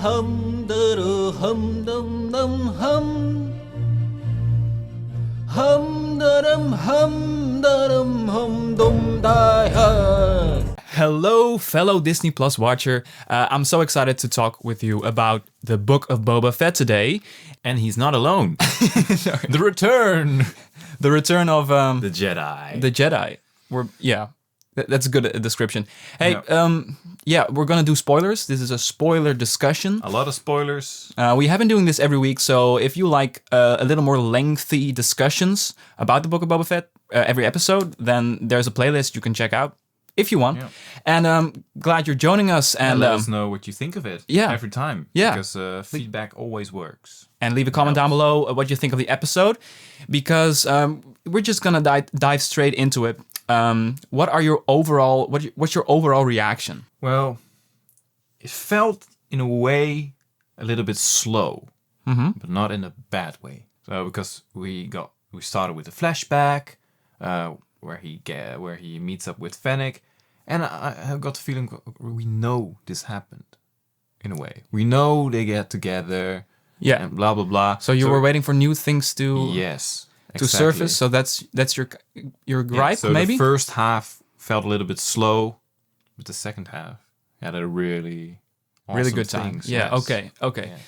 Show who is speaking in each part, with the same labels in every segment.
Speaker 1: hum da hum dum dum hum hum da hum dum die ha. Hello, fellow Disney Plus watcher. I'm so excited to talk with you about the Book of Boba Fett today.
Speaker 2: And he's not alone.
Speaker 1: The return of
Speaker 2: The Jedi.
Speaker 1: the Jedi. That's a good description. Hey, we're gonna do spoilers. This is a spoiler discussion.
Speaker 2: A lot of spoilers.
Speaker 1: We have been doing this every week, so if you like a little more lengthy discussions about the Book of Boba Fett every episode, then there's a playlist you can check out if you want. Yeah. And glad you're joining us. And
Speaker 2: let us know what you think of it every time.
Speaker 1: Yeah.
Speaker 2: Because feedback always works.
Speaker 1: And leave a comment down below what you think of the episode, because we're just gonna dive straight into it. What's your overall reaction?
Speaker 2: Well, it felt in a way a little bit slow, but not in a bad way. So because we started with a flashback where he meets up with Fennec, and I got the feeling we know this happened. In a way, we know they get together.
Speaker 1: Yeah,
Speaker 2: and blah blah blah.
Speaker 1: So you were waiting for new things to surface. So that's your gripe,
Speaker 2: so
Speaker 1: maybe.
Speaker 2: The first half felt a little bit slow, but the second half had a really
Speaker 1: good time.
Speaker 2: Things.
Speaker 1: Yeah.
Speaker 2: Yes.
Speaker 1: Okay.
Speaker 2: Yes.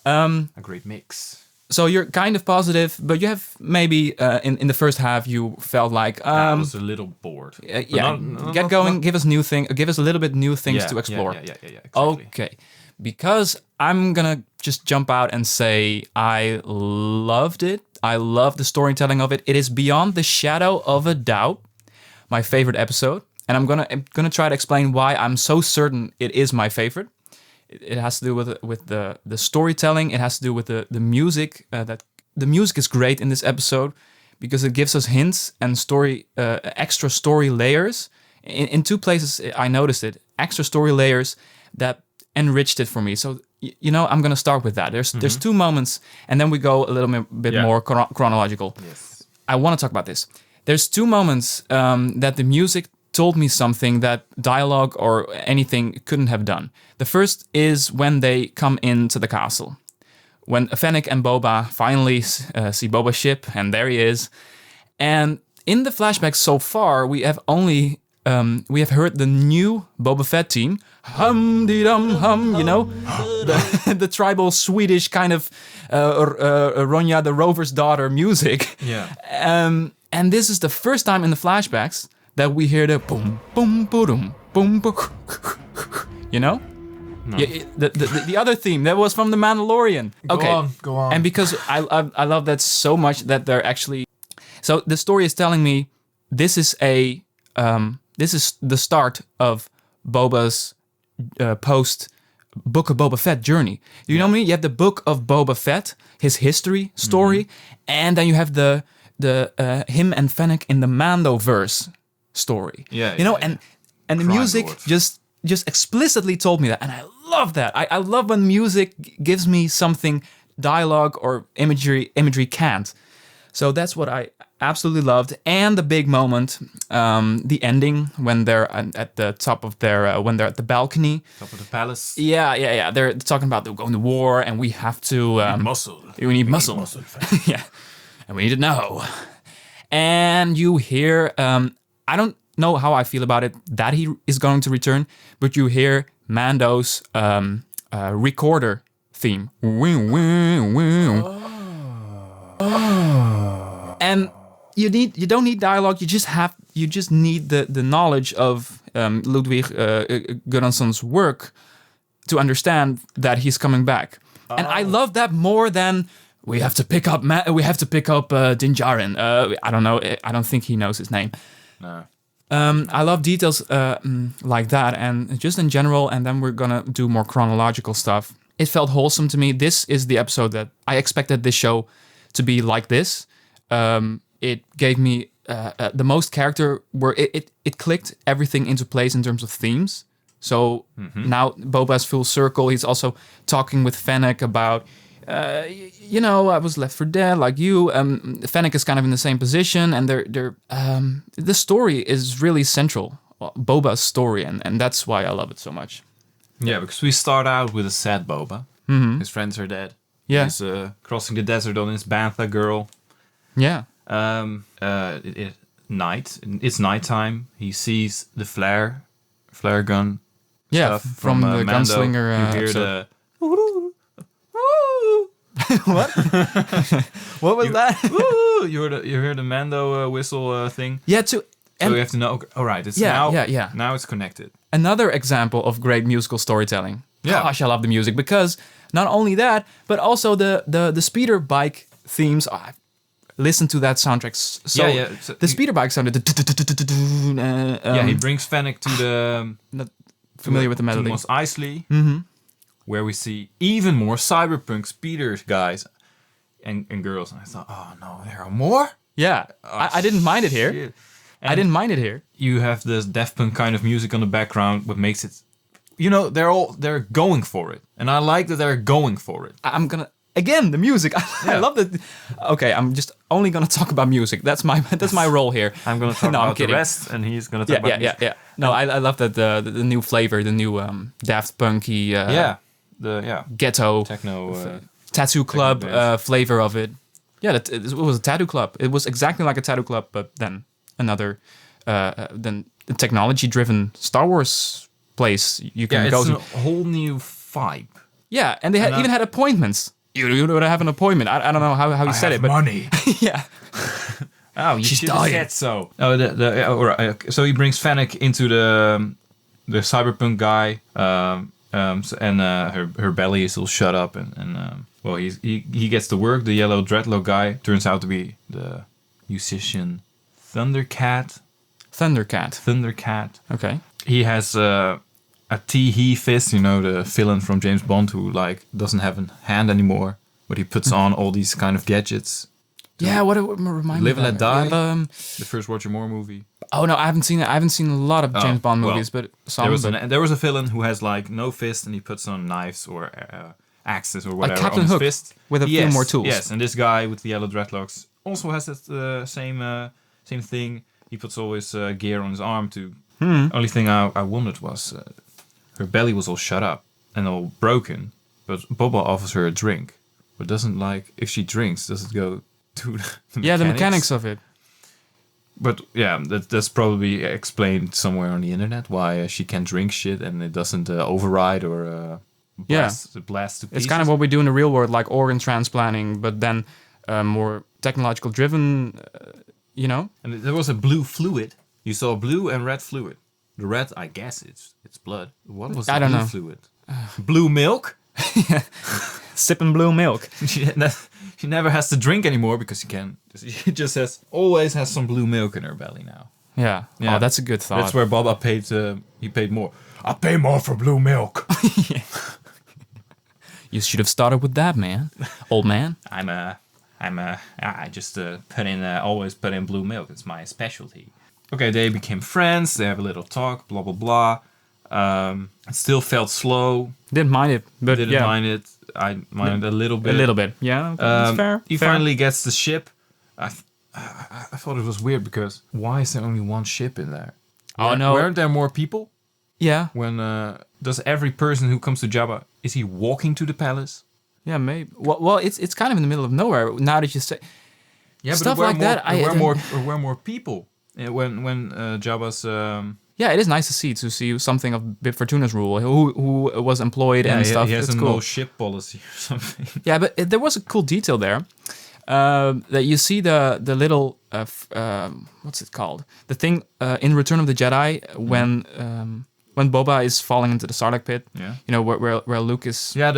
Speaker 2: A great mix.
Speaker 1: So you're kind of positive, but you have maybe in the first half you felt like
Speaker 2: I was a little bored.
Speaker 1: Get going. Give us a little bit new things to explore.
Speaker 2: Yeah. Exactly.
Speaker 1: Okay. Because I'm gonna just jump out and say I loved it. I love the storytelling of it. It is beyond the shadow of a doubt my favorite episode, and I'm gonna try to explain why I'm so certain it is my favorite. It has to do with the storytelling. It has to do with the music. That the music is great in this episode because it gives us hints and extra story layers. In two places I noticed it. Extra story layers that enriched it for me. So I'm gonna start with that. There's two moments, and then we go a little bit more chronological.
Speaker 2: Yes,
Speaker 1: I want to talk about this. There's two moments that the music told me something that dialogue or anything couldn't have done. The first is when they come into the castle, when Fennec and Boba finally see Boba's ship, and there he is. And in the flashbacks so far, we have heard the new Boba Fett team, hum-dee-dum-hum, the tribal Swedish kind of Ronja the Rover's daughter music.
Speaker 2: Yeah.
Speaker 1: And this is the first time in the flashbacks that we hear the boom, boom, boom, boom, boom. No. Yeah, the other theme that was from The Mandalorian.
Speaker 2: Go on.
Speaker 1: And because I love that so much that they're actually. So the story is telling me this is the start of Boba's post Book of Boba Fett journey. Do you know me? You have the Book of Boba Fett, his history story, and then you have the him and Fennec in the Mandoverse story. And the music just explicitly told me that, and I love that. I love when music gives me something dialogue or imagery can't. So that's what I absolutely loved. And the big moment, the ending when they're at the top of when they're at the balcony,
Speaker 2: top of the palace.
Speaker 1: Yeah. They're talking about they're going to war, and we have to
Speaker 2: muscle.
Speaker 1: We need muscle. Yeah, and we need to know. And you hear, I don't know how I feel about it that he is going to return, but you hear Mando's recorder theme. And you don't need dialogue. You just need the knowledge of Ludwig Göransson's work to understand that he's coming back. And I love that more than we have to pick up Din Djarin. I don't know. I don't think he knows his name.
Speaker 2: No.
Speaker 1: I love details like that, and just in general. And then we're gonna do more chronological stuff. It felt wholesome to me. This is the episode that I expected this show to be like this. It gave me the most character where it clicked everything into place in terms of themes. So now Boba's full circle. He's also talking with Fennec about, I was left for dead like you. Fennec is kind of in the same position, and the story is really central. Boba's story, and that's why I love it so much.
Speaker 2: Yeah, because we start out with a sad Boba. His friends are dead.
Speaker 1: Yeah.
Speaker 2: He's crossing the desert on his Bantha girl.
Speaker 1: Yeah.
Speaker 2: It's nighttime. He sees the flare gun.
Speaker 1: Yeah,
Speaker 2: stuff
Speaker 1: from the
Speaker 2: Mando.
Speaker 1: Gunslinger
Speaker 2: You hear
Speaker 1: episode.
Speaker 2: what?
Speaker 1: What was that?
Speaker 2: You heard the Mando whistle thing.
Speaker 1: Yeah,
Speaker 2: So you have to know. Okay, all right, it's now it's connected.
Speaker 1: Another example of great musical storytelling.
Speaker 2: Yeah.
Speaker 1: Gosh, I love the music because not only that, but also the speeder bike themes. I listened to that soundtrack. So the speeder bike sounded.
Speaker 2: He brings Fennec to the.
Speaker 1: Not familiar with the melody.
Speaker 2: To Mos Eisley, where we see even more cyberpunk speeder guys and girls. And I thought, oh no, there are more.
Speaker 1: Yeah, I didn't mind it here.
Speaker 2: Shit.
Speaker 1: I didn't mind it here.
Speaker 2: You have this Daft Punk kind of music on the background, what makes it, they're going for it, and I like that they're going for it.
Speaker 1: I'm gonna again the music. I love that. Okay, I'm just only gonna talk about music. That's my role here.
Speaker 2: I'm gonna talk about the rest, and he's gonna talk about music.
Speaker 1: Yeah. No, I love that the new flavor, the new Daft Punky ghetto
Speaker 2: techno
Speaker 1: tattoo club
Speaker 2: techno
Speaker 1: flavor of it. Yeah, it was a tattoo club. It was exactly like a tattoo club, but then another then technology-driven Star Wars place you can go to.
Speaker 2: It's a whole new vibe.
Speaker 1: Yeah, and they even had appointments. You would have an appointment. I don't know how you said it, but
Speaker 2: money.
Speaker 1: Yeah.
Speaker 2: Oh, you
Speaker 1: She's
Speaker 2: should have
Speaker 1: dying.
Speaker 2: said so. Oh, all right. So he brings Fennec into the cyberpunk guy, and her belly is all shut up, and he gets to work. The yellow dreadlock guy turns out to be the musician Thundercat.
Speaker 1: Okay.
Speaker 2: He has a Tee fist, the villain from James Bond who doesn't have a hand anymore, but he puts on all these kind of gadgets.
Speaker 1: Yeah, what it remind me
Speaker 2: Live
Speaker 1: of
Speaker 2: and
Speaker 1: that?
Speaker 2: Let Die.
Speaker 1: Yeah,
Speaker 2: The first Roger Moore movie.
Speaker 1: oh no, I haven't seen it. I haven't seen a lot of James Bond movies, but some.
Speaker 2: There was a villain who has no fist, and he puts on knives or axes or whatever
Speaker 1: Captain
Speaker 2: on his
Speaker 1: Hook
Speaker 2: fist
Speaker 1: with a few more tools.
Speaker 2: Yes, and this guy with the yellow dreadlocks also has that same thing. He puts all his gear on his arm too. Only thing I wondered was her belly was all shut up and all broken, but Boba offers her a drink, but doesn't if she drinks, does it go to the
Speaker 1: mechanics of it.
Speaker 2: But yeah, that's probably explained somewhere on the internet why she can drink shit and it doesn't override or blast to pieces.
Speaker 1: It's kind of what we do in the real world, like organ transplanting, but then more technological driven,
Speaker 2: And there was a blue fluid. You saw blue and red fluid. The red, I guess it's blood. What was the blue fluid? Blue milk?
Speaker 1: Sipping blue milk.
Speaker 2: She never has to drink anymore because she just always has some blue milk in her belly now.
Speaker 1: Yeah. Oh, that's a good thought.
Speaker 2: That's where Boba paid more. I pay more for blue milk.
Speaker 1: You should have started with that, man. Old man.
Speaker 2: I just always put in blue milk. It's my specialty. Okay, they became friends. They have a little talk. Blah blah blah. It still felt slow.
Speaker 1: Didn't mind it, but
Speaker 2: Didn't mind it. I minded a little bit.
Speaker 1: A little bit, yeah. That's fair.
Speaker 2: He finally gets the ship. I thought it was weird because why is there only one ship in there?
Speaker 1: Oh no!
Speaker 2: Weren't there more people?
Speaker 1: Yeah.
Speaker 2: When does every person who comes to Jabba, is he walking to the palace?
Speaker 1: Yeah, maybe. Well, it's kind of in the middle of nowhere. Now that you say,
Speaker 2: stuff
Speaker 1: like that,
Speaker 2: there were more people when Jabba's.
Speaker 1: Yeah, it is nice to see something of Bib Fortuna's rule, who was employed and stuff.
Speaker 2: He has
Speaker 1: it's
Speaker 2: a
Speaker 1: cool.
Speaker 2: no ship policy or something.
Speaker 1: Yeah, but there was a cool detail there. That you see the little what's it called? The thing in Return of the Jedi when Boba is falling into the Sarlacc pit.
Speaker 2: Yeah.
Speaker 1: Where Luke is.
Speaker 2: Yeah,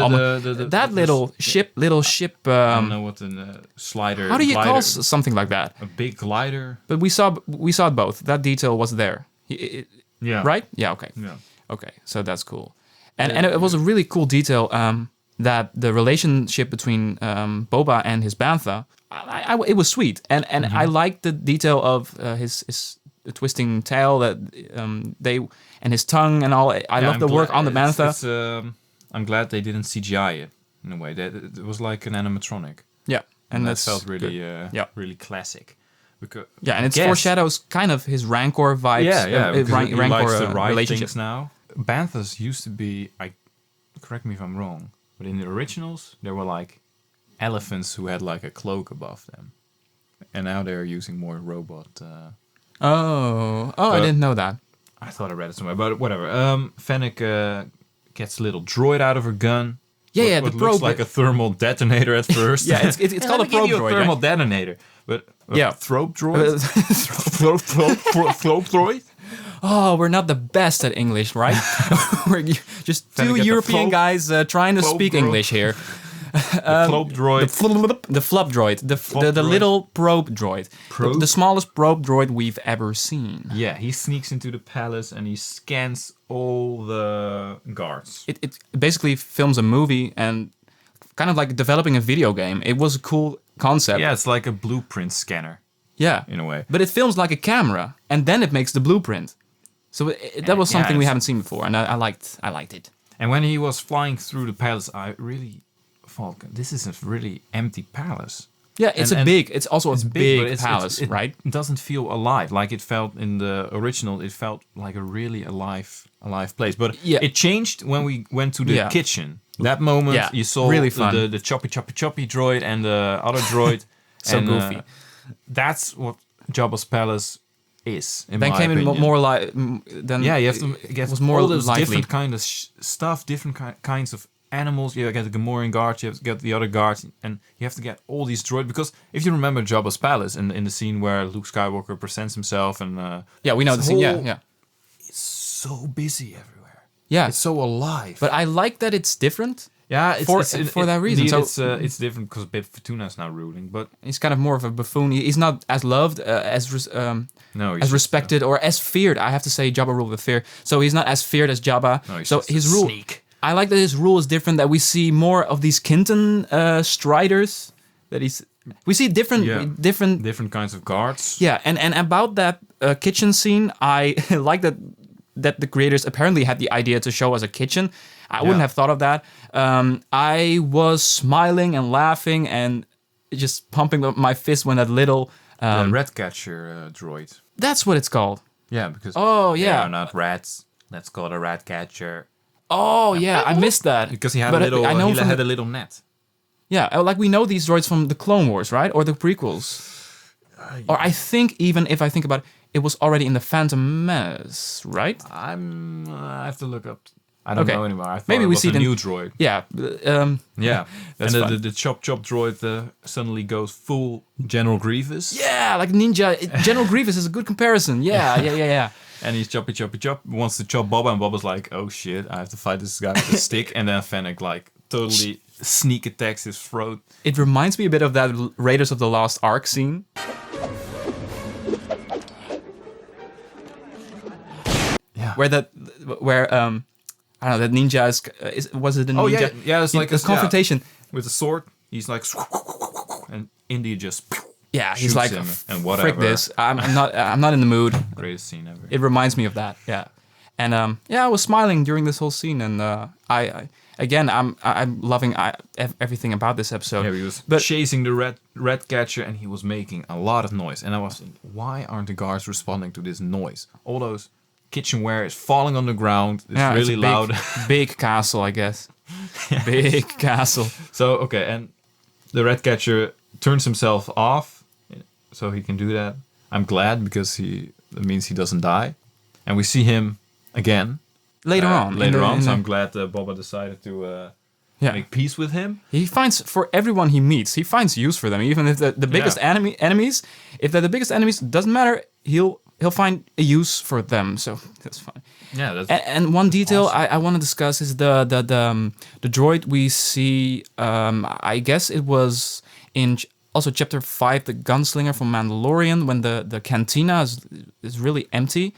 Speaker 1: little ship.
Speaker 2: I don't know what the slider.
Speaker 1: How do you
Speaker 2: glider,
Speaker 1: call something like that?
Speaker 2: a big glider?
Speaker 1: But we saw it both. That detail was there.
Speaker 2: Yeah.
Speaker 1: Right? Yeah. Okay.
Speaker 2: Yeah.
Speaker 1: Okay. So that's cool. And it was a really cool detail. That the relationship between Boba and his Bantha, it was sweet, and I liked the detail of his twisting tail that and his tongue and all. I love the work on the Bantha.
Speaker 2: I'm glad they didn't CGI it in a way. It was like an animatronic.
Speaker 1: Yeah,
Speaker 2: and that felt really really classic. Because
Speaker 1: and it foreshadows kind of his Rancor vibes.
Speaker 2: He likes the right
Speaker 1: relationship
Speaker 2: things now. banthas used to be, correct me if I'm wrong, but in the originals, there were like elephants who had like a cloak above them. And now they're using more robot.
Speaker 1: I didn't know that.
Speaker 2: I thought I read it somewhere, but whatever. Fennec gets a little droid out of her gun.
Speaker 1: Yeah,
Speaker 2: what
Speaker 1: the
Speaker 2: looks
Speaker 1: probe
Speaker 2: like a thermal detonator at first.
Speaker 1: Yeah, it's called a probe droid.
Speaker 2: Thermal
Speaker 1: Right?
Speaker 2: detonator, but
Speaker 1: Yeah.
Speaker 2: thrope droid. Thrope droid.
Speaker 1: Oh, we're not the best at English, right? We're just two
Speaker 2: get the
Speaker 1: European
Speaker 2: flope-
Speaker 1: guys trying to speak
Speaker 2: droid.
Speaker 1: English here.
Speaker 2: Flope droid.
Speaker 1: The flop droid, the
Speaker 2: droid.
Speaker 1: little probe droid,
Speaker 2: Probe?
Speaker 1: the smallest probe droid we've ever seen.
Speaker 2: Yeah, he sneaks into the palace and he scans all the guards.
Speaker 1: It basically films a movie and kind of like developing a video game. It was a cool concept.
Speaker 2: Yeah, it's like a blueprint scanner
Speaker 1: Yeah,
Speaker 2: in a way.
Speaker 1: but it films like a camera, and then it makes the blueprint. So that was something we haven't seen before, and I liked it.
Speaker 2: And when he was flying through the palace, I really thought, this is a really empty palace.
Speaker 1: Yeah, it's it's also a big
Speaker 2: but
Speaker 1: palace, right?
Speaker 2: It doesn't feel alive like it felt in the original. It felt like a really alive place. But
Speaker 1: Yeah.
Speaker 2: it changed when we went to the
Speaker 1: Yeah.
Speaker 2: kitchen. That moment,
Speaker 1: Yeah,
Speaker 2: you saw
Speaker 1: really fun.
Speaker 2: the choppy droid and the other droid.
Speaker 1: So
Speaker 2: and,
Speaker 1: goofy.
Speaker 2: That's what Jabba's palace is. In
Speaker 1: Then
Speaker 2: my
Speaker 1: came in
Speaker 2: opinion.
Speaker 1: more like then.
Speaker 2: Yeah, you have to get
Speaker 1: it was more
Speaker 2: all those
Speaker 1: lively.
Speaker 2: different kind of stuff, different kinds of animals. You get the Gamorrean guards, you have to get the other guards, and you have to get all these droids. Because if you remember Jabba's palace in the scene where Luke Skywalker presents himself, and
Speaker 1: Yeah, we know the
Speaker 2: it's
Speaker 1: scene. Yeah,
Speaker 2: whole-
Speaker 1: yeah,
Speaker 2: it's so busy everywhere.
Speaker 1: yeah.
Speaker 2: It's so alive.
Speaker 1: But I like that it's different.
Speaker 2: yeah,
Speaker 1: for that reason.
Speaker 2: Indeed,
Speaker 1: So-
Speaker 2: it's different because Babe Fortuna is now ruling, but
Speaker 1: He's kind of more of a buffoon. He's not as loved,
Speaker 2: no, he's
Speaker 1: as
Speaker 2: just,
Speaker 1: respected, or as feared. I have to say, Jabba ruled with fear. So he's not as feared as Jabba.
Speaker 2: No, he's
Speaker 1: so
Speaker 2: just a
Speaker 1: his rule.
Speaker 2: sneak.
Speaker 1: I like that his rule is different. That we see more of these Kinton striders. We see different.
Speaker 2: different kinds of guards.
Speaker 1: Yeah, and about that kitchen scene, I like that the creators apparently had the idea to show us a kitchen. I wouldn't have thought of that. I was smiling and laughing and just pumping up my fist when that little.
Speaker 2: The Ratcatcher droid.
Speaker 1: That's what it's called.
Speaker 2: Yeah, because
Speaker 1: Oh,
Speaker 2: they
Speaker 1: yeah.
Speaker 2: are not rats. Let's call it a Ratcatcher.
Speaker 1: Oh yeah, I missed that
Speaker 2: Because he had
Speaker 1: But
Speaker 2: a little.
Speaker 1: I know
Speaker 2: He
Speaker 1: from
Speaker 2: had
Speaker 1: the-
Speaker 2: a little net.
Speaker 1: Yeah, like we know these droids from the Clone Wars, right, or the prequels. Or I think even if I think about it, it was already in the Phantom Menace, right?
Speaker 2: I have to look up. I don't
Speaker 1: Okay.
Speaker 2: know anymore. I thought
Speaker 1: Maybe
Speaker 2: it
Speaker 1: we
Speaker 2: was
Speaker 1: see
Speaker 2: a
Speaker 1: it in-
Speaker 2: new droid.
Speaker 1: Yeah,
Speaker 2: Yeah,
Speaker 1: That's
Speaker 2: and
Speaker 1: fun.
Speaker 2: the chop droid suddenly goes full General Grievous.
Speaker 1: yeah, like Ninja. General Grievous is a good comparison. Yeah.
Speaker 2: And he's chop, wants to chop Boba, and Boba's like, oh shit, I have to fight this guy with a stick. And then Fennec like totally sneak attacks his throat.
Speaker 1: It reminds me a bit of that Raiders of the Lost Ark scene.
Speaker 2: Yeah.
Speaker 1: Where I don't know, that ninja was it a ninja?
Speaker 2: Oh yeah, it's like
Speaker 1: a confrontation.
Speaker 2: with a sword. He's like, and Indy just
Speaker 1: Yeah, he's
Speaker 2: shoots
Speaker 1: like,
Speaker 2: him and whatever.
Speaker 1: frick this. I'm not in the mood.
Speaker 2: Greatest scene ever.
Speaker 1: It reminds me of that. Yeah, and I was smiling during this whole scene, and I'm loving everything about this episode.
Speaker 2: Yeah, he was
Speaker 1: But-
Speaker 2: chasing the Ratcatcher, and he was making a lot of noise. And I was thinking, why aren't the guards responding to this noise? All those kitchenware is falling on the ground. It's
Speaker 1: Yeah,
Speaker 2: really
Speaker 1: a big,
Speaker 2: loud.
Speaker 1: Big castle, I guess. Big castle.
Speaker 2: So okay, and the Ratcatcher turns himself off, so he can do that. I'm glad because that means he doesn't die, and we see him again
Speaker 1: Later on.
Speaker 2: So I'm glad Boba decided to make peace with him.
Speaker 1: He finds, for everyone he meets, he finds use for them. Even if the biggest enemies, if they're the biggest enemies, doesn't matter. He'll find a use for them. So that's fine.
Speaker 2: Yeah, that's
Speaker 1: And one detail I want to discuss is the droid we see. I guess it was in also chapter 5, the gunslinger from Mandalorian, when the cantina is really empty,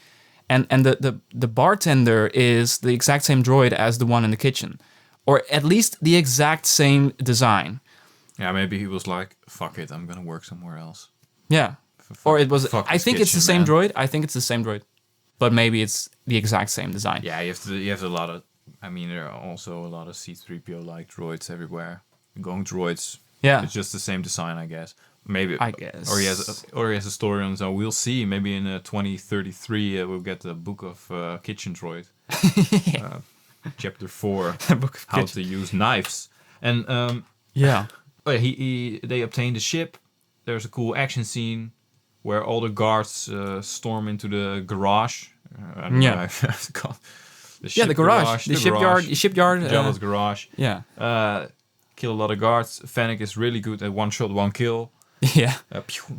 Speaker 1: and the bartender is the exact same droid as the one in the kitchen, or at least the exact same design.
Speaker 2: yeah. Maybe he was like, "Fuck it, I'm gonna work somewhere else."
Speaker 1: Yeah, or it was.
Speaker 2: fuck
Speaker 1: I
Speaker 2: this
Speaker 1: think it's the
Speaker 2: kitchen,
Speaker 1: same
Speaker 2: man.
Speaker 1: droid. I think it's the same droid, but maybe it's the exact same design.
Speaker 2: Yeah, you have a lot of. I mean, there are also a lot of C-3PO like droids everywhere. Going droids.
Speaker 1: Yeah.
Speaker 2: It's just the same design, I guess. Maybe.
Speaker 1: I guess.
Speaker 2: Or he has a story on his own. We'll see. Maybe in 2033 we'll get the Book of Kitchen Droid. Chapter 4.
Speaker 1: The Book of
Speaker 2: How
Speaker 1: Kitchen.
Speaker 2: to use knives. And
Speaker 1: Yeah.
Speaker 2: they obtain the ship. There's a cool action scene where all the guards storm into the garage. I don't know how it's called.
Speaker 1: The garage. The shipyard.
Speaker 2: Jabba's garage.
Speaker 1: Yeah.
Speaker 2: Kill a lot of guards. Fennec is really good at one shot, one kill.
Speaker 1: Yeah.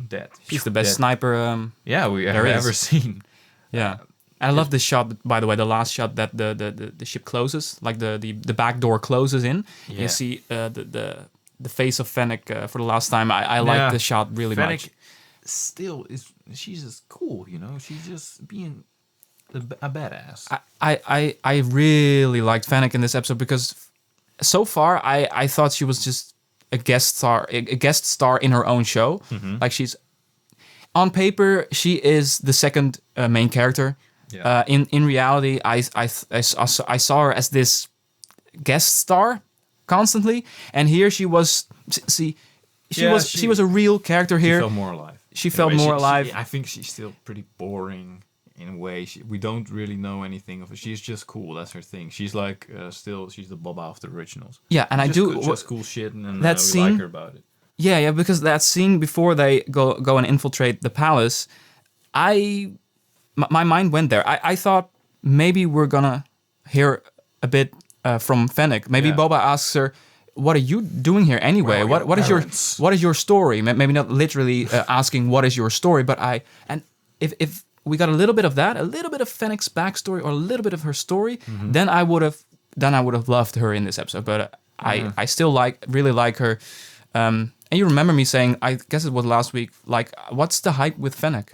Speaker 2: Dead.
Speaker 1: He's the best
Speaker 2: Dead.
Speaker 1: sniper.
Speaker 2: We have ever seen.
Speaker 1: Yeah. I love this shot, by the way, the last shot that the ship closes, like the back door closes in.
Speaker 2: Yeah.
Speaker 1: You see the face of Fennec for the last time. I like the shot really
Speaker 2: Fennec
Speaker 1: much.
Speaker 2: Still is, she's just cool, you know. She's just being a badass.
Speaker 1: I really liked Fennec in this episode because so far I thought she was just a guest star in her own show.
Speaker 2: Mm-hmm.
Speaker 1: Like she's on paper she is the second main character.
Speaker 2: Yeah.
Speaker 1: In reality, I saw her as this guest star constantly, and here she was. She was a real character here.
Speaker 2: She felt more alive.
Speaker 1: She felt more alive.
Speaker 2: I think she's still pretty boring in a way. We don't really know anything of her. She's just cool. That's her thing. She's like she's the Boba of the originals.
Speaker 1: Yeah, and
Speaker 2: just cool shit, and
Speaker 1: that
Speaker 2: we
Speaker 1: scene,
Speaker 2: like her about it.
Speaker 1: Yeah, because that scene before they go and infiltrate the palace, my mind went there. I thought maybe we're gonna hear a bit from Fennec. Maybe Boba asks her, "What are you doing here anyway? What is your story?" Maybe not literally asking what is your story, but if we got a little bit of that, a little bit of Fennec's backstory, or a little bit of her story, then I would have loved her in this episode. But I still really like her. And you remember me saying, I guess it was last week, like, what's the hype with Fennec?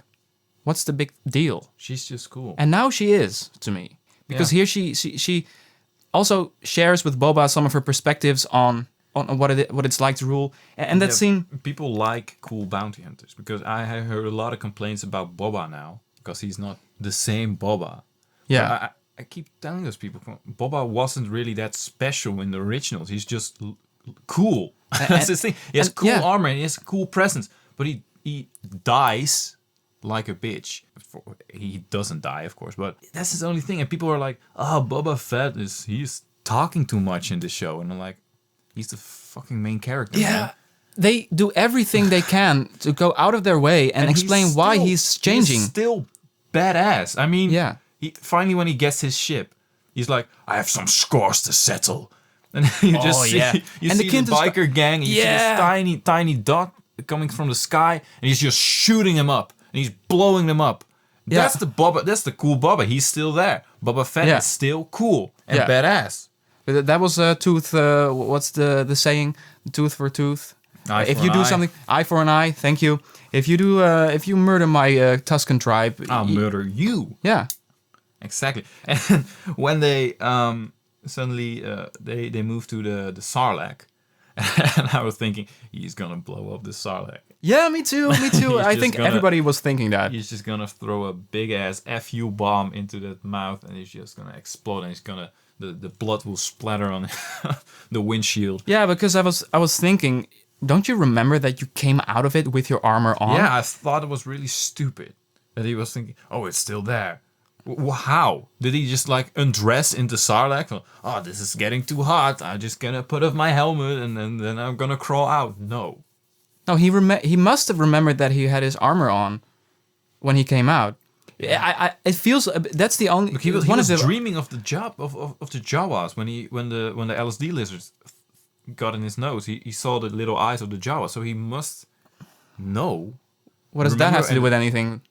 Speaker 1: What's the big deal?
Speaker 2: She's just cool.
Speaker 1: And now she is, to me. Because here she also shares with Boba some of her perspectives on what it's like to rule. And that scene...
Speaker 2: People like cool bounty hunters, because I have heard a lot of complaints about Boba now, because he's not the same Boba.
Speaker 1: Yeah.
Speaker 2: I keep telling those people, Boba wasn't really that special in the originals. He's just cool. That's his thing. He has cool armor and he has a cool presence, but he dies like a bitch. He doesn't die, of course, but that's his only thing. And people are like, "Oh, Boba Fett he's talking too much in the show," and I'm like, he's the fucking main character.
Speaker 1: Yeah.
Speaker 2: Man.
Speaker 1: They do everything they can to go out of their way and explain why he's changing.
Speaker 2: He's still badass. I mean,
Speaker 1: yeah.
Speaker 2: He finally, when he gets his ship, he's like, "I have some scores to settle." And you just see, the biker gang, and you see this tiny dot coming from the sky, and he's just shooting him up, and he's blowing them up. Yeah. That's the Boba. That's the cool Boba. He's still there. Boba Fett is still cool and badass.
Speaker 1: But that was a tooth. What's the saying? Tooth for tooth. If you do something, eye for an eye. Thank you. If you murder my Tuscan tribe,
Speaker 2: I'll murder you.
Speaker 1: Yeah.
Speaker 2: Exactly. And when they suddenly they move to the Sarlacc, and I was thinking he's gonna blow up the Sarlacc.
Speaker 1: Yeah, me too. I think everybody was thinking that.
Speaker 2: He's just gonna throw a big ass FU bomb into that mouth, and he's just gonna explode, and he's gonna the blood will splatter on the windshield.
Speaker 1: Yeah, because I was thinking, don't you remember that you came out of it with your armor on?
Speaker 2: Yeah, I thought it was really stupid that he was thinking, oh, it's still there. How? Did he just like undress into Sarlacc? Oh, this is getting too hot. I'm just gonna put off my helmet and then I'm gonna crawl out. No,
Speaker 1: he must have remembered that he had his armor on when he came out. Yeah. It feels that's the only.
Speaker 2: He was dreaming of the job of the Jawas when the LSD lizards got in his nose. He saw the little eyes of the Jawa, so he must know.
Speaker 1: What does that have to do with anything?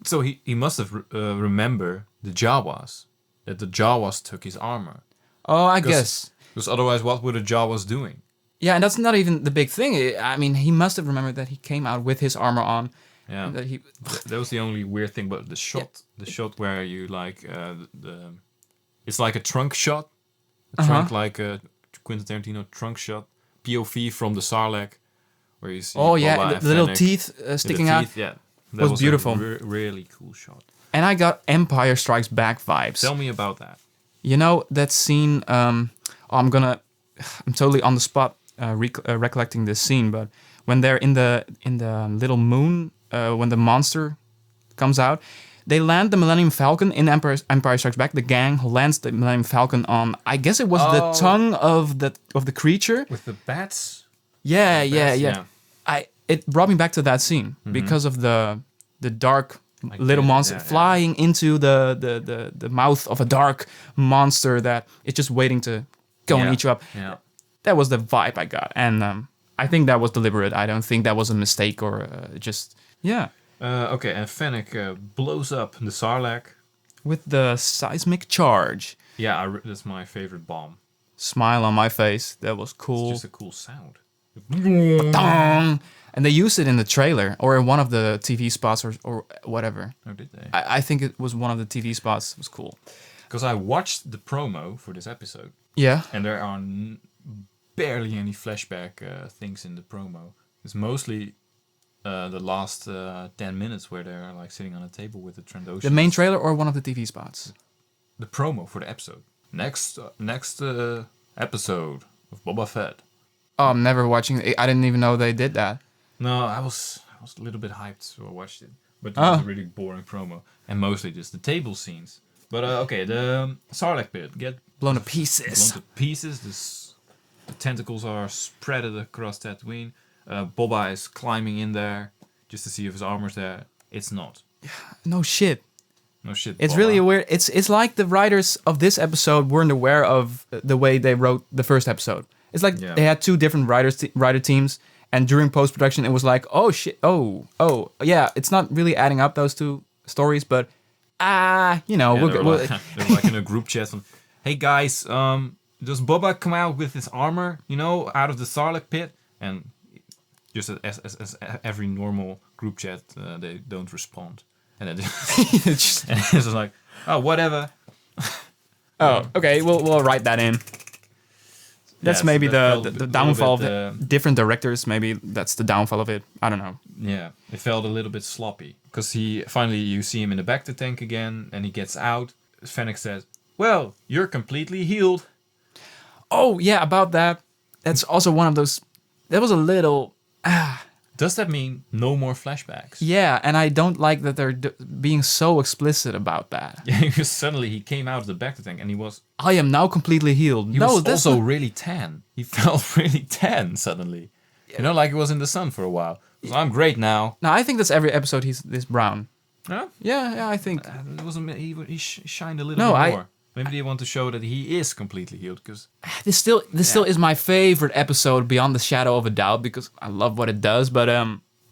Speaker 2: So he must have remember the Jawas, that the Jawas took his armor.
Speaker 1: Oh, I guess.
Speaker 2: Because otherwise, what were the Jawas doing?
Speaker 1: Yeah, and that's not even the big thing. I mean, he must have remembered that he came out with his armor on.
Speaker 2: Yeah, that was the only weird thing. But the shot, the shot where you like it's like a trunk shot, trunk like a Quentin Tarantino trunk shot, POV from the Sarlacc, where you see.
Speaker 1: Oh yeah, the little teeth sticking out.
Speaker 2: Yeah. That
Speaker 1: was beautiful.
Speaker 2: A really cool shot.
Speaker 1: And I got Empire Strikes Back vibes.
Speaker 2: Tell me about that.
Speaker 1: You know, that scene, I'm totally on the spot. recollecting this scene, but when they're in the little moon, when the monster comes out, they land the Millennium Falcon in Empire Strikes Back. The gang lands the Millennium Falcon on, I guess it was the tongue of the creature
Speaker 2: with the bats.
Speaker 1: Yeah. It brought me back to that scene because of the dark little monster flying into the mouth of a dark monster that is just waiting to go and eat you up.
Speaker 2: Yeah.
Speaker 1: That was the vibe I got, and I think that was deliberate. I don't think that was a mistake or just.
Speaker 2: Okay, and Fennec blows up the Sarlacc
Speaker 1: with the seismic charge.
Speaker 2: Yeah, that's my favorite bomb.
Speaker 1: Smile on my face. That was cool.
Speaker 2: It's just a cool sound.
Speaker 1: And they used it in the trailer or in one of the TV spots or whatever.
Speaker 2: Oh, did they?
Speaker 1: I think it was one of the TV spots. It was cool.
Speaker 2: Because I watched the promo for this episode.
Speaker 1: Yeah.
Speaker 2: And there are barely any flashback things in the promo. It's mostly the last 10 minutes where they're like sitting on a table with the Trandoshan.
Speaker 1: The main trailer or one of the TV spots?
Speaker 2: The promo for the episode. Next episode of Boba Fett.
Speaker 1: Oh, I'm never watching it. I didn't even know they did that.
Speaker 2: No, I was a little bit hyped, so I watched it. But it was a really boring promo. And mostly just the table scenes. But okay, the Sarlacc pit get
Speaker 1: blown to pieces.
Speaker 2: The tentacles are spreaded across Tatooine. Boba is climbing in there just to see if his armor's there. It's not.
Speaker 1: No shit. It's
Speaker 2: Boba.
Speaker 1: really weird. It's like the writers of this episode weren't aware of the way they wrote the first episode. It's like they had two different writer teams, and during post-production it was like, oh shit, oh yeah, it's not really adding up, those two stories, but
Speaker 2: they were like in a group chat on, hey guys, does Boba come out with his armor, out of the Sarlacc pit? And just as every normal group chat, they don't respond. And then it's just like, oh, whatever.
Speaker 1: Oh, okay, we'll write that in. That's maybe the downfall of it. Different directors, maybe that's the downfall of it. I don't know.
Speaker 2: Yeah, it felt a little bit sloppy. Because you see him in the Bacta tank again, and he gets out. Fennec says, well, you're completely healed.
Speaker 1: Oh, yeah, about that. That's also one of those... That was a little...
Speaker 2: Does that mean no more flashbacks?
Speaker 1: Yeah, and I don't like that they're being so explicit about that.
Speaker 2: Yeah, because suddenly he came out of the Bacta tank and he was...
Speaker 1: I am now completely healed.
Speaker 2: He was also really tan. He felt really tan suddenly. Yeah. Like he was in the sun for a while. So I'm great now.
Speaker 1: No, I think that's every episode he's this brown.
Speaker 2: Huh?
Speaker 1: Yeah, I think...
Speaker 2: It wasn't. He shined a little bit more. Maybe they want to show that he is completely healed, because
Speaker 1: this still is my favorite episode beyond the shadow of a doubt, because I love what it does. But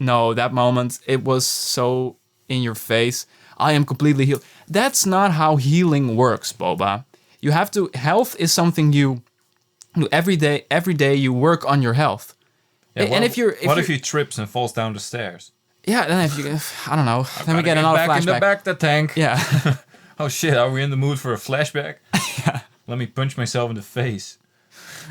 Speaker 1: no, that moment, it was so in your face. I am completely healed. That's not how healing works, Boba. You have to. Health is something you do every day. Every day you work on your health.
Speaker 2: Yeah, and if he trips and falls down the stairs?
Speaker 1: Yeah, then I don't know. Then we get another flashback.
Speaker 2: In the Bacta tank.
Speaker 1: Yeah.
Speaker 2: Oh shit, are we in the mood for a flashback?
Speaker 1: Yeah.
Speaker 2: Let me punch myself in the face.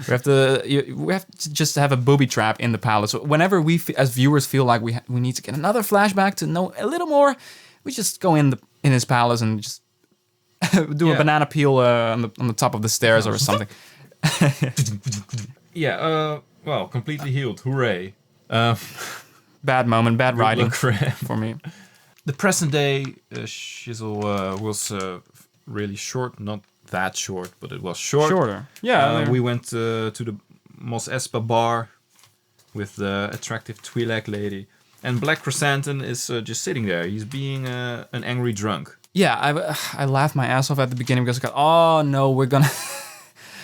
Speaker 1: We have to just have a booby trap in the palace. Whenever we, as viewers, feel like we need to get another flashback to know a little more, we just go in his palace and just do a banana peel on the top of the stairs or something.
Speaker 2: Yeah, well, completely healed. Hooray.
Speaker 1: Bad moment, bad writing for me.
Speaker 2: The present day shizzle was really short, not that short, but it was short.
Speaker 1: Shorter, yeah.
Speaker 2: We went to the Mos Espa bar with the attractive Twi'lek lady, and Black Chrysanthemum is just sitting there. He's being an angry drunk.
Speaker 1: Yeah, I laughed my ass off at the beginning because I got, oh no, we're gonna.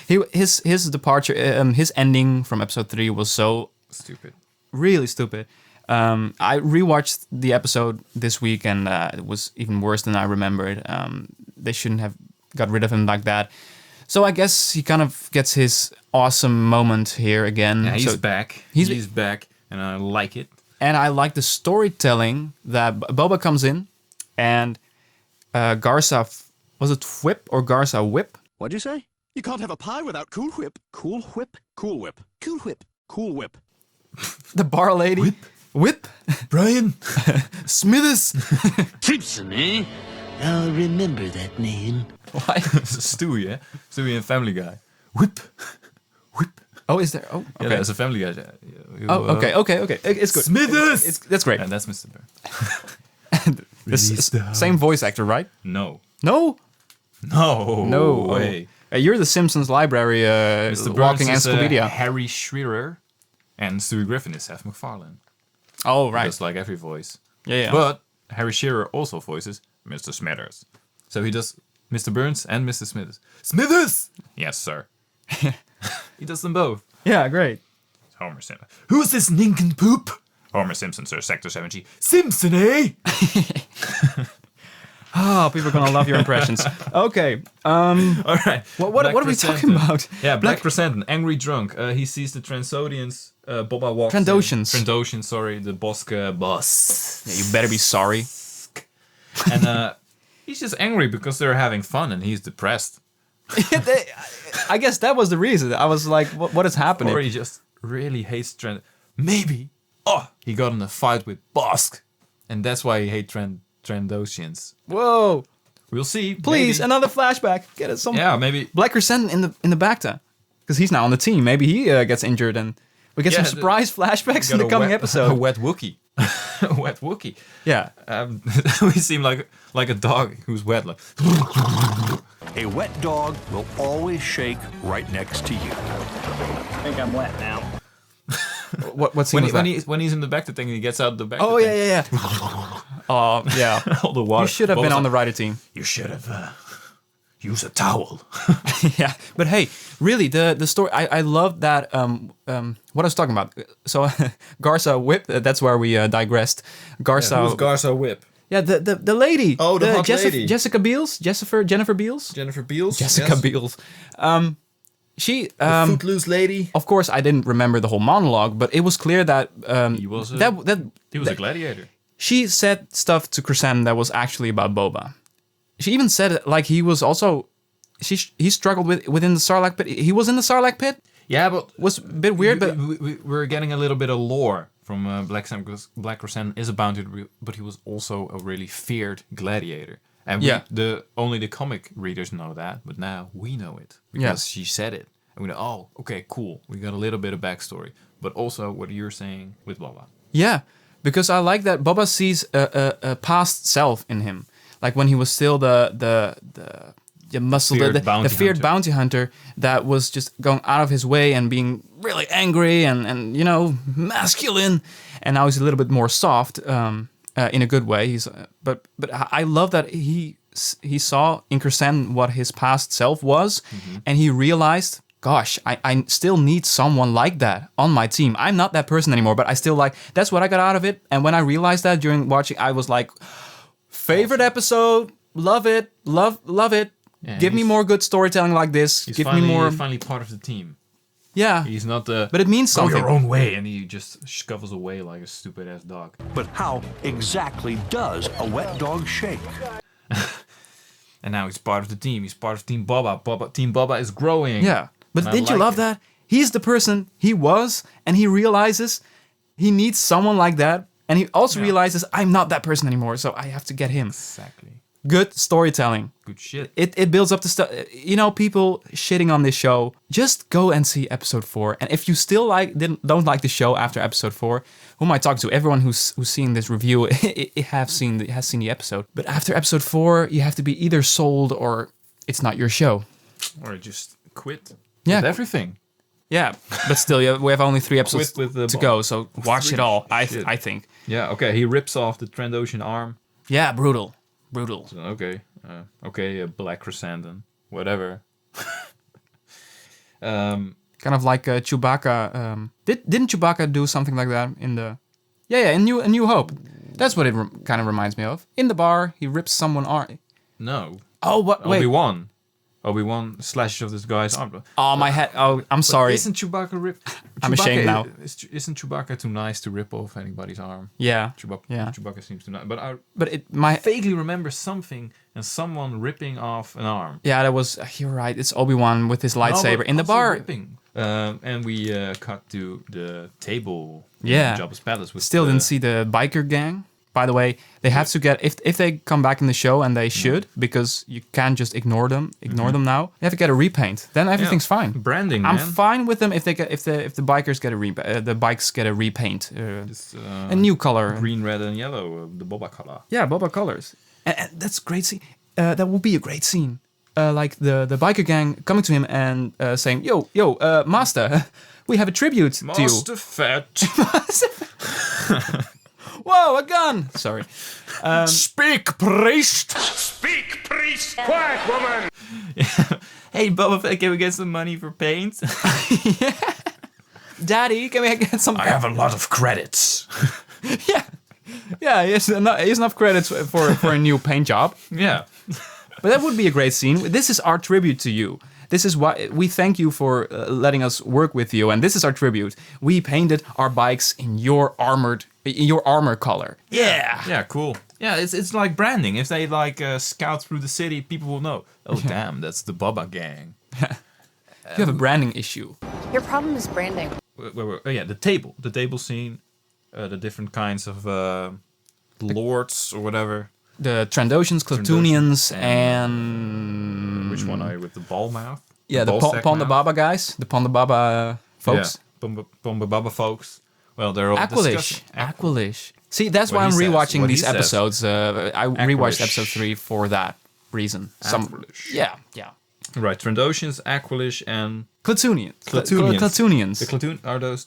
Speaker 1: his departure, his ending from episode 3 was so
Speaker 2: stupid,
Speaker 1: really stupid. I rewatched the episode this week, and it was even worse than I remembered. They shouldn't have got rid of him like that. So I guess he kind of gets his awesome moment here again.
Speaker 2: Yeah, he's back. He's back, and I like it.
Speaker 1: And I like the storytelling that Boba comes in, and Garza, was it Whip or Garza Whip?
Speaker 3: What'd you say? You can't have a pie without Cool Whip. Cool Whip. Cool Whip. Cool Whip. Cool Whip.
Speaker 1: The bar lady. Whip.
Speaker 2: Brian.
Speaker 1: Smithers.
Speaker 4: Simpson, eh? I'll remember that name.
Speaker 2: Why? It's Stewie, eh? Stewie and Family Guy. Whip. Whip.
Speaker 1: Oh, is there? Oh, okay.
Speaker 2: Yeah, there's a family guy.
Speaker 1: Okay. It's good.
Speaker 2: Smithers!
Speaker 1: That's great.
Speaker 2: And that's Mr. Burns.
Speaker 1: Same voice actor, right?
Speaker 2: No.
Speaker 1: No.
Speaker 2: No way.
Speaker 1: You're the Simpsons library
Speaker 2: Mr.
Speaker 1: walking
Speaker 2: Burns is
Speaker 1: encyclopedia.
Speaker 2: Harry Shearer, and Stewie Griffin is Seth MacFarlane.
Speaker 1: Oh, right.
Speaker 2: Just like every voice.
Speaker 1: Yeah.
Speaker 2: But Harry Shearer also voices Mr. Smithers. So he does Mr. Burns and Mr. Smithers. Smithers! Yes, sir. He does them both.
Speaker 1: Yeah, great.
Speaker 2: Homer Simpson. Who's this nincompoop? Homer Simpson, sir. Sector 70. Simpson, eh?
Speaker 1: Oh, people are gonna love your impressions. Okay.
Speaker 2: All right.
Speaker 1: What are we talking about?
Speaker 2: Yeah, Black Chrysanthemum, angry drunk. He sees the Transodians. Boba walks
Speaker 1: Trandoshans.
Speaker 2: Trandoshans, sorry. The Boska boss.
Speaker 1: Yeah, you better be sorry.
Speaker 2: And he's just angry because they're having fun and he's depressed.
Speaker 1: I guess that was the reason. I was like, what is happening?
Speaker 2: Or he just really hates Maybe. Oh, he got in a fight with Bosk. And that's why he hates Trandoshans.
Speaker 1: Whoa.
Speaker 2: We'll see.
Speaker 1: Please,
Speaker 2: maybe.
Speaker 1: another flashback. Get it. Some
Speaker 2: Yeah, maybe.
Speaker 1: Black Chrysanthemum in the Bacta. Because he's now on the team. Maybe he gets injured and we get some surprise flashbacks in the coming episode.
Speaker 2: A wet Wookiee. A wet Wookiee.
Speaker 1: Yeah.
Speaker 2: We seem like a dog who's wet. Like.
Speaker 3: A wet dog will always shake right next to you.
Speaker 5: I think I'm wet now.
Speaker 1: What scene was that?
Speaker 2: When he's in the back thing, he gets out the back.
Speaker 1: Oh, yeah. Oh, yeah.
Speaker 2: All the water.
Speaker 1: You should have been on the rider team.
Speaker 2: You should have used a towel.
Speaker 1: Yeah, but hey, really, the story. I love that. What I was talking about. So, Garza Whip. That's where we digressed. Garza.
Speaker 2: Who's Garza Whip?
Speaker 1: Yeah, the lady.
Speaker 2: Oh, the hot lady.
Speaker 1: Jennifer Beals. Jennifer Beals.
Speaker 2: Jennifer Beals.
Speaker 1: Jessica Beals. She.
Speaker 2: Footloose lady.
Speaker 1: Of course, I didn't remember the whole monologue, but it was clear that
Speaker 2: He was
Speaker 1: a
Speaker 2: a gladiator.
Speaker 1: She said stuff to Chrysanthemum that was actually about Boba. She even said like he was also. He struggled within the Sarlacc pit. He was in the Sarlacc pit.
Speaker 2: Yeah, but
Speaker 1: Was a bit weird, but
Speaker 2: we're getting a little bit of lore from Black Chrysanthemum is a bounty, but he was also a really feared gladiator. And only the comic readers know that, but now we know it because she said it. And we know, oh, okay, cool. We got a little bit of backstory, but also what you're saying with Boba.
Speaker 1: Yeah, because I like that Boba sees a past self in him, like when he was still the muscle, the feared bounty hunter that was just going out of his way and being really angry and masculine, and now he's a little bit more soft. In a good way. But I love that he saw in Chrysanthemum what his past self was, and he realized, gosh, I still need someone like that on my team. I'm not that person anymore, but I still that's what I got out of it. And when I realized that during watching, I was like, favorite episode, love it, love it. Yeah, give me more good storytelling like this. Give me more.
Speaker 2: Finally part of the team.
Speaker 1: Yeah,
Speaker 2: he's not
Speaker 1: but it means something.
Speaker 2: Go your own way, and he just scuffles away like a stupid ass dog.
Speaker 3: But how exactly does a wet dog shake?
Speaker 2: And now he's part of the team. He's part of Team Boba. Team Boba is growing.
Speaker 1: Yeah, but didn't you love that? He's the person he was, and he realizes he needs someone like that, and he also realizes I'm not that person anymore, so I have to get him.
Speaker 2: Exactly.
Speaker 1: Good storytelling.
Speaker 2: Good shit.
Speaker 1: It builds up the stuff. People shitting on this show, just go and see episode 4. And if you still don't like the show after episode 4, who am I talking to? Everyone who's seeing this review has seen the episode. But after episode 4, you have to be either sold or it's not your show.
Speaker 2: Or just quit.
Speaker 1: Yeah.
Speaker 2: With everything.
Speaker 1: Yeah, but still, we have only 3 episodes to go, so watch it all. I think.
Speaker 2: Yeah. Okay. He rips off the Trandoshan arm.
Speaker 1: Yeah, brutal.
Speaker 2: So, okay, a Black Chrysanthemum, whatever.
Speaker 1: Kind of like Chewbacca. Didn't Chewbacca do something like that in the? Yeah, in New Hope. That's what it kind of reminds me of. In the bar, he rips someone's arm.
Speaker 2: No.
Speaker 1: Oh, what? Wait.
Speaker 2: Obi-Wan slashes off this guy's arm.
Speaker 1: Oh, my head. Oh, I'm sorry.
Speaker 2: Isn't Chewbacca rip?
Speaker 1: I'm ashamed now.
Speaker 2: Isn't Chewbacca too nice to rip off anybody's arm?
Speaker 1: Yeah.
Speaker 2: Chewbacca seems too nice. But I vaguely remember something and someone ripping off an arm.
Speaker 1: Yeah, that was. You're right. It's Obi-Wan with his lightsaber in the bar.
Speaker 2: Ripping. And we cut to the table.
Speaker 1: Yeah.
Speaker 2: In Jabba's palace.
Speaker 1: Still didn't see the biker gang. by the way, they have to get if they come back in the show, and they should, because you can't just ignore them now. They have to get a repaint. Then everything's fine.
Speaker 2: Branding,
Speaker 1: I'm
Speaker 2: man.
Speaker 1: fine with them if they get if the bikers get the bikes get a repaint, a new color,
Speaker 2: green, red, and yellow, the Boba color.
Speaker 1: Yeah, Boba colors, and that's great scene. That would be a great scene. Like the biker gang coming to him and saying, "Yo, Master, we have a tribute to you."
Speaker 2: Master Fett.
Speaker 1: Whoa, a gun! Sorry.
Speaker 2: Speak, priest.
Speaker 6: Speak, priest! Quiet, woman!
Speaker 2: Hey, Boba Fett, can we get some money for paint?
Speaker 1: Daddy, can we get some?
Speaker 2: I have a lot of credits.
Speaker 1: Yeah, he has enough credits for a new paint job.
Speaker 2: Yeah.
Speaker 1: But that would be a great scene. This is our tribute to you. This is why we thank you for letting us work with you, and this is our tribute. We painted our bikes in your armor color. Yeah.
Speaker 2: Yeah, cool. Yeah, it's like branding. If they like scout through the city, people will know. Oh, damn, that's the Boba gang.
Speaker 1: You have a branding issue.
Speaker 7: Your problem is branding.
Speaker 2: Yeah, the table scene, the different kinds of lords or whatever.
Speaker 1: The Trandoshans, Clatoonians, and
Speaker 2: which one are you with the ball mouth?
Speaker 1: Yeah, the Ponda Baba guys, the Ponda Baba folks.
Speaker 2: Yeah, Ponda Baba folks. Well, they're all
Speaker 1: Aqualish. See, that's why I'm rewatching these episodes. I rewatched episode 3 for that reason. Yeah.
Speaker 2: Right, Trandoshans, Aqualish, and
Speaker 1: Clatoonians.
Speaker 2: The Clatoon are those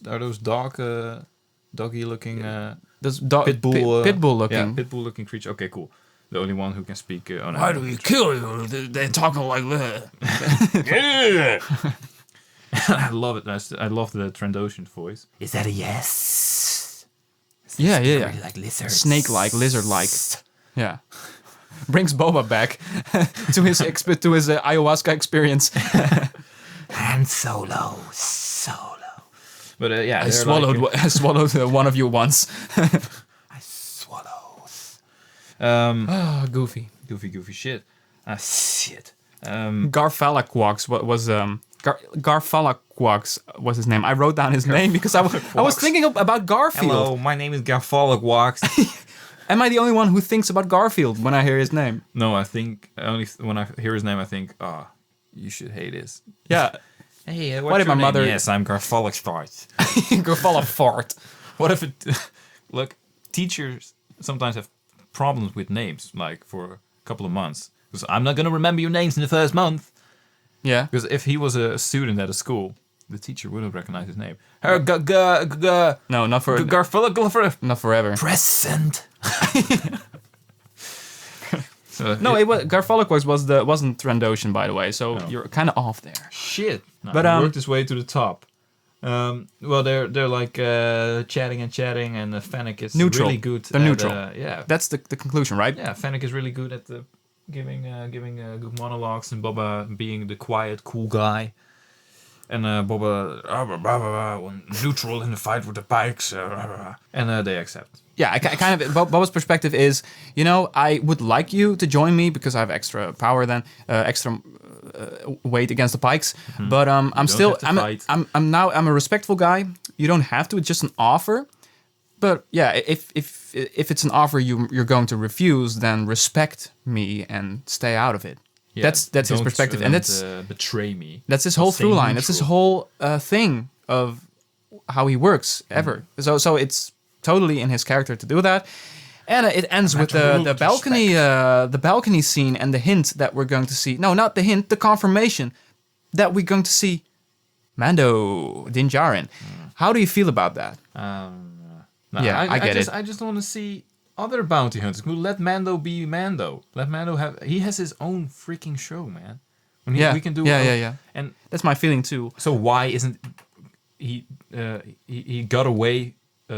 Speaker 2: doggy looking pitbull looking. Yeah, pitbull looking creature. Okay, cool. The only one who can speak.
Speaker 1: Why do we kill you? They're talking like that.
Speaker 2: I love it. I love the Trandoshan voice.
Speaker 4: Is that a yes?
Speaker 1: Yeah.
Speaker 4: Like lizards.
Speaker 1: Snake-like, lizard-like. Yeah. Brings Boba back to his ayahuasca experience.
Speaker 4: And Solo.
Speaker 2: But
Speaker 1: I swallowed one of you once.
Speaker 4: I swallow.
Speaker 1: Goofy
Speaker 2: shit. Shit.
Speaker 1: Garfalaquax was Garfalaquax was his name. I wrote down his name because I was thinking about Garfield.
Speaker 2: Hello, my name is Garfalaquax.
Speaker 1: Am I the only one who thinks about Garfield when I hear his name?
Speaker 2: No, I think only when I hear his name, I think, you should hate this.
Speaker 1: Yeah.
Speaker 2: Hey,
Speaker 1: what if my mother?
Speaker 2: Yes, I'm Garfalaquax.
Speaker 1: Garfalafart.
Speaker 2: What if it? Look, teachers sometimes have problems with names, like for a couple of months. Because I'm not gonna remember your names in the first month.
Speaker 1: Yeah.
Speaker 2: Because if he was a student at a school, the teacher wouldn't recognize his name.
Speaker 1: No, not for not forever.
Speaker 4: Present.
Speaker 1: No, Garfalaquax wasn't Trandoshan, by the way. So you're kind of off there.
Speaker 2: Shit. No,
Speaker 1: but
Speaker 2: he worked his way to the top. Well, they're like chatting, and Fennec is
Speaker 1: neutral.
Speaker 2: Really good.
Speaker 1: They're neutral.
Speaker 2: Yeah.
Speaker 1: That's the conclusion, right?
Speaker 2: Yeah, Fennec is really good at giving good monologues, and Boba being the quiet, cool guy. And Boba neutral in the fight with the bikes, and they accept.
Speaker 1: Yeah, I kind of Boba's perspective is, I would like you to join me because I have extra power extra weight against the pikes. Mm-hmm. But I'm a respectful guy. You don't have to. It's just an offer. But yeah, if it's an offer you're going to refuse, then respect me and stay out of it. Yeah, that's his perspective, and that's
Speaker 2: betray me.
Speaker 1: That's his whole through line. That's his whole thing of how he works ever. So it's totally in his character to do that, and it ends with the balcony scene and the hint that we're going to see. No, not the hint, the confirmation that we're going to see Mando Din Djarin. How do you feel about that? I get it.
Speaker 2: I just want to see other bounty hunters. Let Mando be Mando. Let Mando he has his own freaking show, man. We can do.
Speaker 1: Yeah.
Speaker 2: And
Speaker 1: that's my feeling too.
Speaker 2: So why isn't he? He got away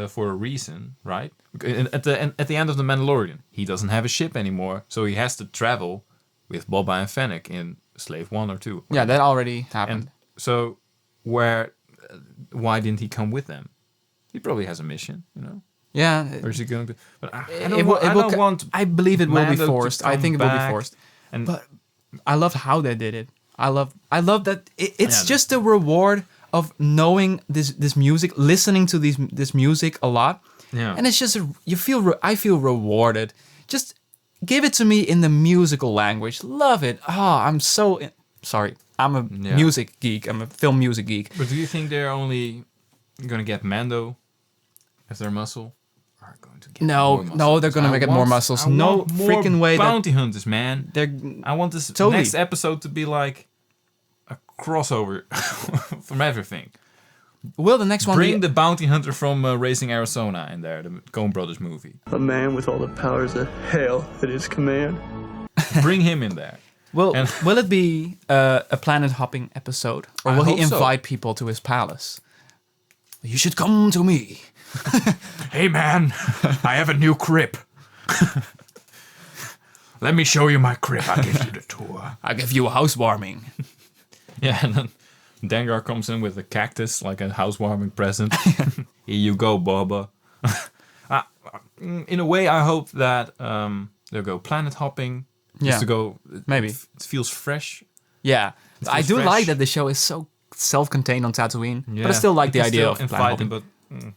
Speaker 2: for a reason, right? At the end of the Mandalorian, he doesn't have a ship anymore, so he has to travel with Boba and Fennec in Slave 1 or 2.
Speaker 1: Yeah, that already happened.
Speaker 2: And so why didn't he come with them? He probably has a mission,
Speaker 1: Yeah.
Speaker 2: Or is he going to? But
Speaker 1: I believe it will be forced. I think it will be forced.
Speaker 2: And
Speaker 1: but I love how they did it. I love that it's just a reward of knowing this music, listening to this music a lot.
Speaker 2: Yeah.
Speaker 1: And it's just I feel rewarded. Just give it to me in the musical language. Love it. I'm so sorry. I'm a music geek. I'm a film music geek.
Speaker 2: But do you think they're only gonna get Mando as their muscle? Or going to get more muscles?
Speaker 1: No, they're gonna make it more muscles. No freaking way.
Speaker 2: Bounty hunters, man. I want this
Speaker 1: Totally.
Speaker 2: next episode to be like a crossover from everything.
Speaker 1: Will the next one
Speaker 2: Bring
Speaker 1: be...
Speaker 2: the bounty hunter from Racing Arizona in there, the Coen Brothers movie.
Speaker 7: A man with all the powers of hell at his command.
Speaker 2: Bring him in there.
Speaker 1: Will it be a planet hopping episode, or will he invite people to his palace? You should come to me.
Speaker 2: Hey man, I have a new crib. Let me show you my crib. I'll give you the tour.
Speaker 1: I'll give you a housewarming.
Speaker 2: Yeah, and then Dengar comes in with a cactus, like a housewarming present. Here you go, Boba. In a way, I hope that they'll go planet hopping. Just to go,
Speaker 1: maybe.
Speaker 2: It feels fresh.
Speaker 1: Yeah, I do
Speaker 2: fresh.
Speaker 1: like that the show is so self-contained on Tatooine,
Speaker 2: Yeah.
Speaker 1: but I still like the
Speaker 2: You can
Speaker 1: idea
Speaker 2: still
Speaker 1: of planet
Speaker 2: invite
Speaker 1: hopping.
Speaker 2: them, but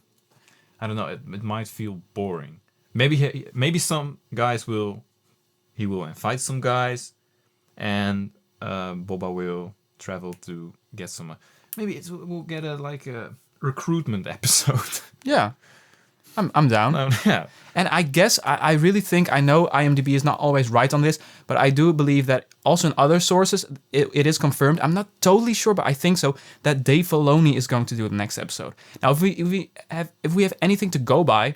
Speaker 2: I don't know. It might feel boring. Maybe some guys he will invite some guys, and Boba will travel to get some. Maybe we'll get a recruitment episode.
Speaker 1: Yeah, I'm down.
Speaker 2: Yeah.
Speaker 1: And I guess I really think, I know IMDb is not always right on this, but I do believe that also in other sources it is confirmed. I'm not totally sure, but I think so, that Dave Filoni is going to do the next episode. Now, if we have anything to go by,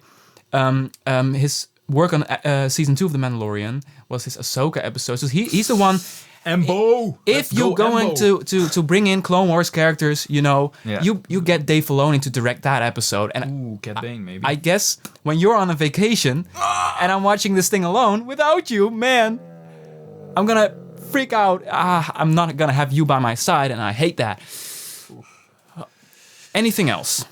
Speaker 1: his work on season 2 of The Mandalorian was his Ahsoka episode. So he's the one.
Speaker 2: Embo.
Speaker 1: If you're going to bring in Clone Wars characters, you get Dave Filoni to direct that episode. And
Speaker 2: Cad Bane, maybe.
Speaker 1: I guess when you're on a vacation and I'm watching this thing alone without you, man, I'm gonna freak out. I'm not gonna have you by my side, and I hate that. Anything else?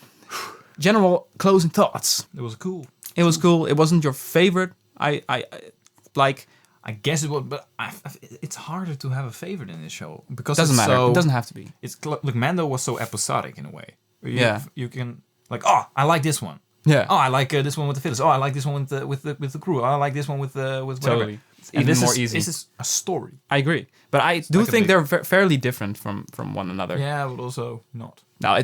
Speaker 1: General closing thoughts.
Speaker 2: It was cool.
Speaker 1: It was cool. It wasn't your favorite.
Speaker 2: I guess it was, but it's harder to have a favorite in this show because
Speaker 1: Doesn't matter.
Speaker 2: So,
Speaker 1: it doesn't have to be.
Speaker 2: Look, Mando was so episodic in a way. You can I like this one.
Speaker 1: Yeah.
Speaker 2: Oh, I like this one with the fiddles. Oh, I like this one with the crew. Oh, I like this one with whatever.
Speaker 1: Totally. It's even more easy.
Speaker 2: This is a story.
Speaker 1: I agree, but I do think they're fairly different from one another.
Speaker 2: Yeah, but also not.
Speaker 1: No,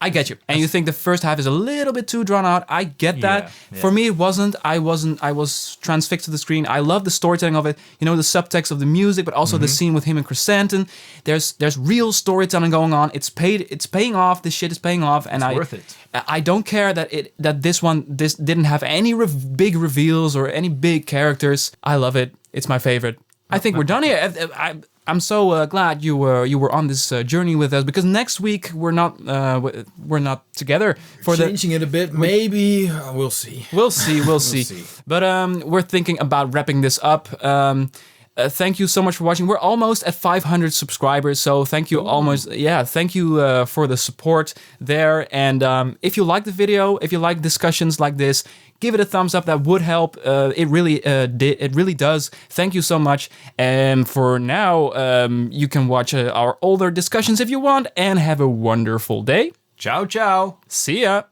Speaker 1: I get you. And you think the first half is a little bit too drawn out. I get that.
Speaker 2: Yeah.
Speaker 1: For me, it wasn't. I was transfixed to the screen. I love the storytelling of it. The subtext of the music, but also the scene with him and Chrysanthemum. There's real storytelling going on. It's paying off. This shit is paying off, and
Speaker 2: It's worth it.
Speaker 1: I don't care that this didn't have any big reveals or any big characters. I love it. It's my favorite. I think we're done here. I'm so glad you were on this journey with us, because next week we're not together for
Speaker 8: changing it a bit. Maybe we'll see.
Speaker 1: We'll see. But we're thinking about wrapping this up. Thank you so much for watching. We're almost at 500 subscribers, so thank you. Thank you for the support there. And if you like the video, if you like discussions like this, give it a thumbs up. That would help. It really does. Thank you so much. And for now, you can watch our older discussions if you want, and have a wonderful day.
Speaker 2: Ciao, ciao.
Speaker 1: See ya.